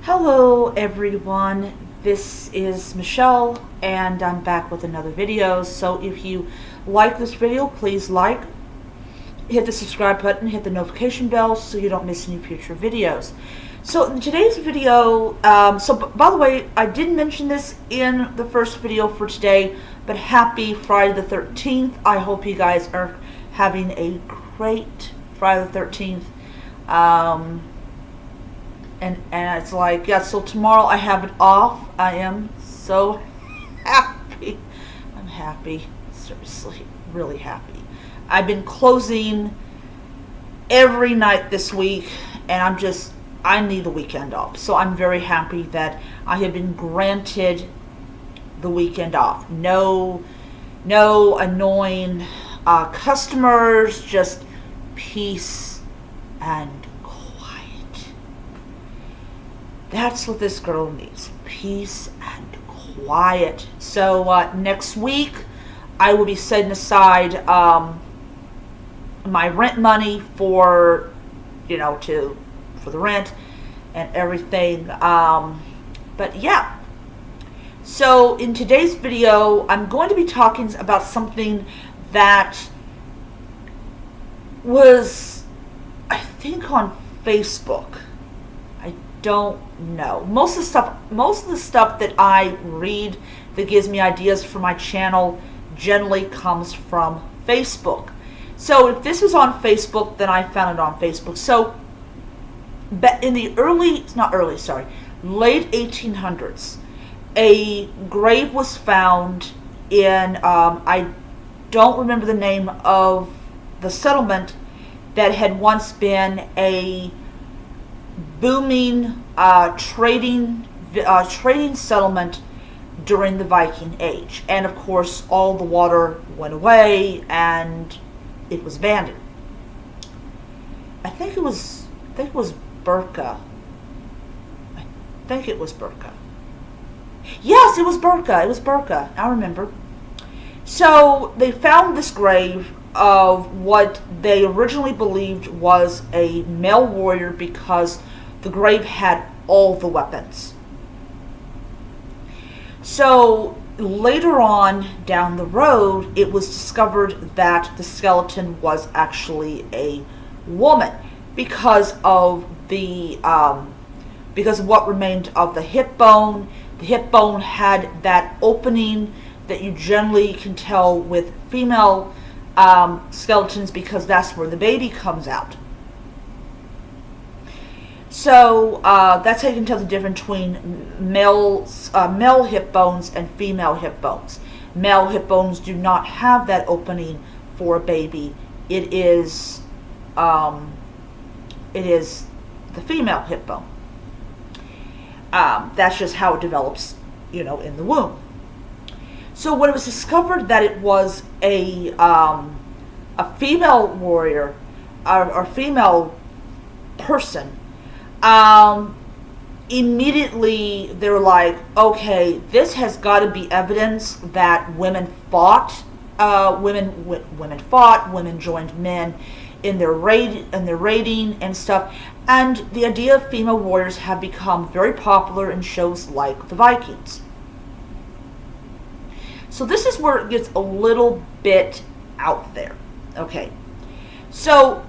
Hello everyone, this is Michelle and I'm back with another video. So if you like this video, please hit the subscribe button, hit the notification bell so you don't miss any future videos. So in today's video, by the way, I didn't mention this in the first video for today, but happy Friday the 13th. I hope you guys are having a great Friday the 13th. And it's like, yeah, so tomorrow I have it off. I am so happy. I'm happy. Seriously, really happy. I've been closing every night this week, and I need the weekend off. So I'm very happy that I have been granted the weekend off. No annoying customers, just peace and that's what this girl needs, peace and quiet. So next week, I will be setting aside my rent money for the rent and everything. But yeah. So in today's video, I'm going to be talking about something that was, I think, on Facebook. Don't know. Most of the stuff that I read that gives me ideas for my channel generally comes from Facebook. So if this was on Facebook, then I found it on Facebook. So in the late 1800s, a grave was found in, I don't remember the name of the settlement, that had once been a booming trading settlement during the Viking Age, and of course all the water went away and it was abandoned. I think it was Burka. I think it was Burka. Yes, it was Burka. It was Burka. I remember. So they found this grave of what they originally believed was a male warrior because the grave had all the weapons. So later on down the road, it was discovered that the skeleton was actually a woman because of what remained of the hip bone. The hip bone had that opening that you generally can tell with female skeletons, because that's where the baby comes out. So that's how you can tell the difference between male hip bones and female hip bones. Male hip bones do not have that opening for a baby. It is the female hip bone. That's just how it develops, in the womb. So when it was discovered that it was a female warrior or female person, immediately they were like, okay, this has got to be evidence that women fought. Women fought. Women joined men in their raiding and stuff. And the idea of female warriors have become very popular in shows like the Vikings. So this is where it gets a little bit out there. Okay. So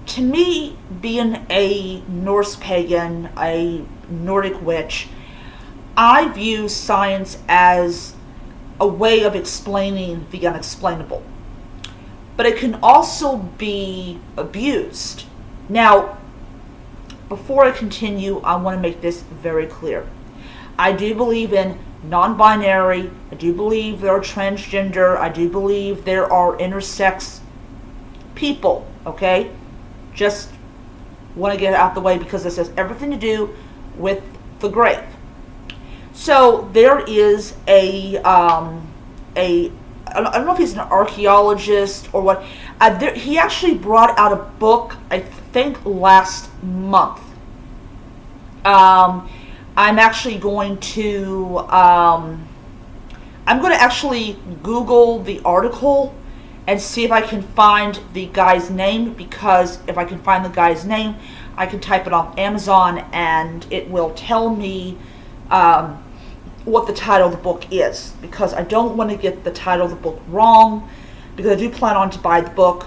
to me, being a Norse pagan, a Nordic witch, I view science as a way of explaining the unexplainable. But it can also be abused. Now, before I continue, I want to make this very clear. I do believe in non-binary. I do believe there are transgender. I do believe there are intersex people, okay? Just want to get it out the way because this has everything to do with the grave. So there is I don't know if he's an archaeologist or what. He actually brought out a book, I think, last month. I'm actually going to actually Google the article and see if I can find the guy's name, because if I can find the guy's name, I can type it on Amazon and it will tell me what the title of the book is, because I don't want to get the title of the book wrong, because I do plan on to buy the book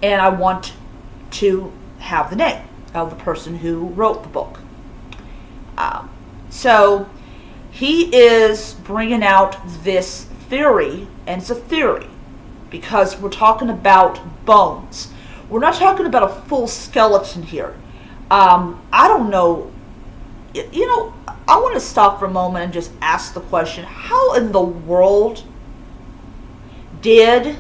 and I want to have the name of the person who wrote the book. So he is bringing out this theory, and it's a theory because we're talking about bones. We're not talking about a full skeleton here. I don't know. I want to stop for a moment and just ask the question, how in the world did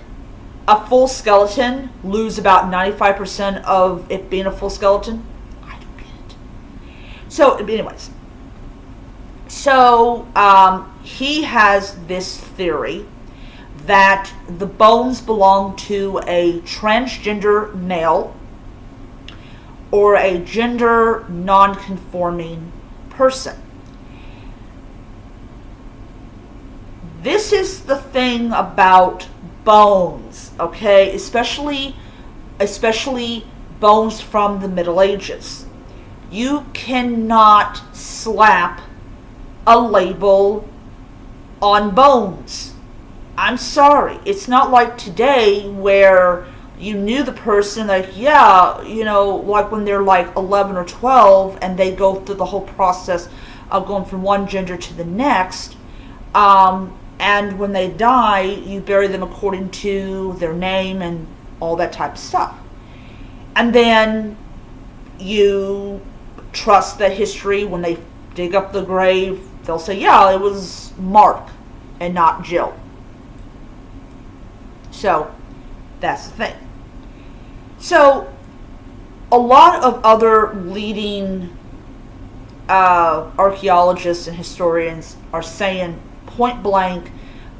a full skeleton lose about 95% of it being a full skeleton? I don't get it. So, anyways. So, he has this theory that the bones belong to a transgender male or a gender non-conforming person. This is the thing about bones, okay? Especially bones from the Middle Ages. You cannot slap a label on bones. I'm sorry. It's not like today where you knew the person, like, yeah, like when they're like 11 or 12 and they go through the whole process of going from one gender to the next. And when they die, you bury them according to their name and all that type of stuff. And then you trust that history, when they dig up the grave, they'll say, yeah, it was Mark and not Jill. So, that's the thing. So, a lot of other leading archaeologists and historians are saying point blank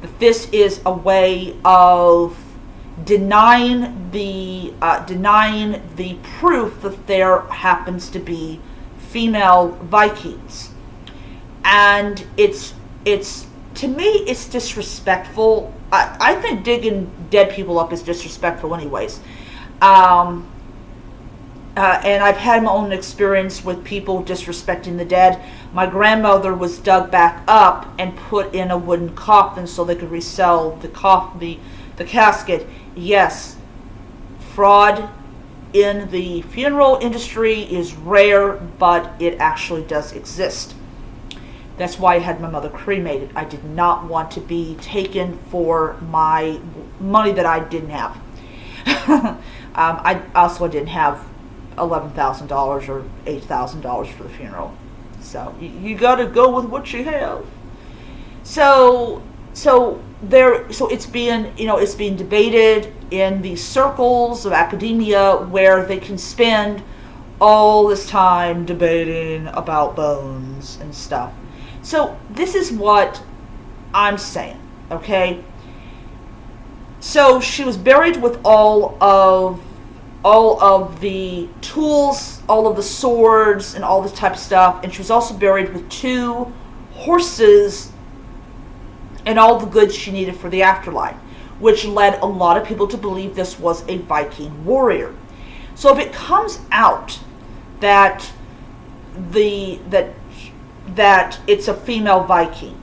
that this is a way of denying the proof that there happens to be female Vikings, and it's to me it's disrespectful. I think digging dead people up is disrespectful, anyways. And I've had my own experience with people disrespecting the dead. My grandmother was dug back up and put in a wooden coffin so they could resell the casket. Yes, fraud in the funeral industry is rare, but it actually does exist. That's why I had my mother cremated. I did not want to be taken for my money that I didn't have. I also didn't have $11,000 or $8,000 for the funeral. So you got to go with what you have. So it's being debated in these circles of academia where they can spend all this time debating about bones and stuff. So this is what I'm saying, okay? So she was buried with all of the tools, all of the swords, and all this type of stuff. And she was also buried with 2 horses and all the goods she needed for the afterlife, which led a lot of people to believe this was a Viking warrior. So if it comes out that that it's a female Viking,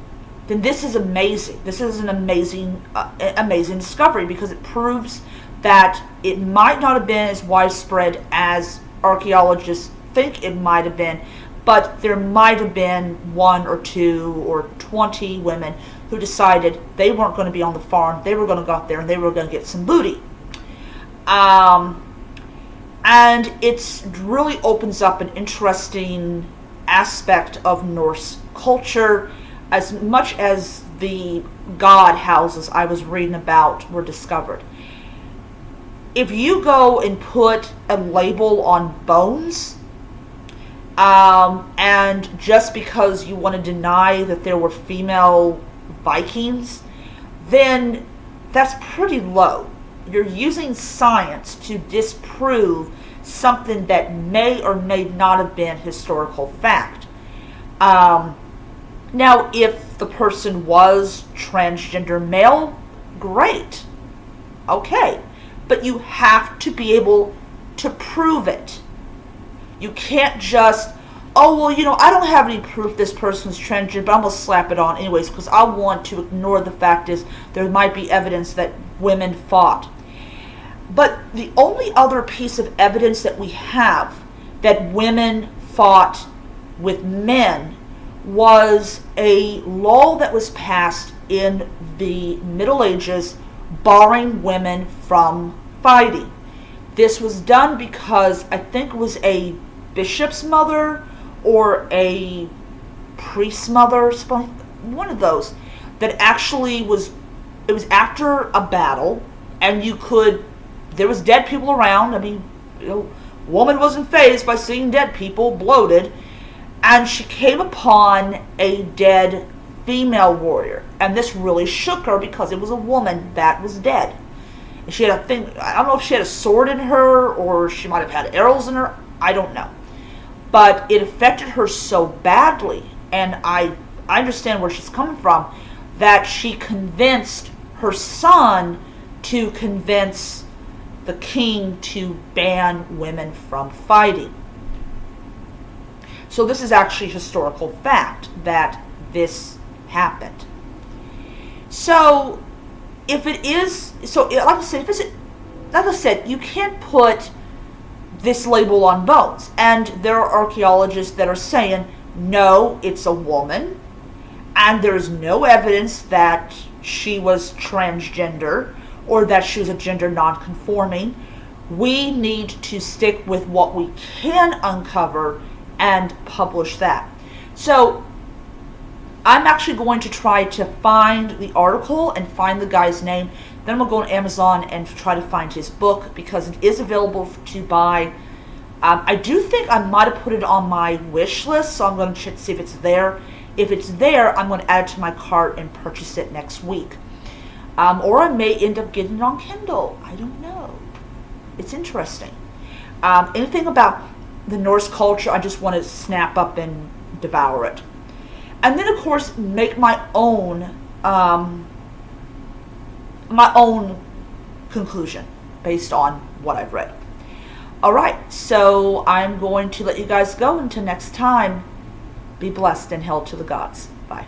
then this is amazing. This is an amazing discovery, because it proves that it might not have been as widespread as archaeologists think it might have been, but there might have been 1 or 2 or 20 women who decided they weren't going to be on the farm. They were going to go out there and they were going to get some booty. And it really opens up an interesting aspect of Norse culture, as much as the god houses I was reading about were discovered. If you go and put a label on bones, and just because you want to deny that there were female Vikings, then that's pretty low. You're using science to disprove something that may or may not have been historical fact. Now, if the person was transgender male, great. Okay. But you have to be able to prove it. You can't just, oh, well, I don't have any proof this person's transgender, but I'm going to slap it on anyways because I want to ignore the fact is there might be evidence that women fought. But the only other piece of evidence that we have that women fought with men was a law that was passed in the Middle Ages barring women from fighting. This was done because I think it was a bishop's mother or a priest's mother, one of those, that actually was, it was after a battle, and there was dead people around. I mean, woman wasn't fazed by seeing dead people, bloated, and she came upon a dead female warrior, and this really shook her because it was a woman that was dead. And she had a thing, I don't know if she had a sword in her or she might have had arrows in her, I don't know. But it affected her so badly, and I understand where she's coming from, that she convinced her son to convince the king to ban women from fighting. So this is actually historical fact that this happened. So if it is, like I said, you can't put this label on bones. And there are archaeologists that are saying, no, it's a woman, and there's no evidence that she was transgender or that she was a gender non-conforming. We need to stick with what we can uncover and publish that. So I'm actually going to try to find the article and find the guy's name. Then I'm going to go on Amazon and try to find his book because it is available to buy. I do think I might have put it on my wish list, so I'm going to check to see if it's there. If it's there, I'm going to add it to my cart and purchase it next week. Or I may end up getting it on Kindle. I don't know. It's interesting. Anything about the Norse culture, I just want to snap up and devour it. And then, of course, make my own conclusion based on what I've read. All right, so I'm going to let you guys go until next time. Be blessed and held to the gods. Bye.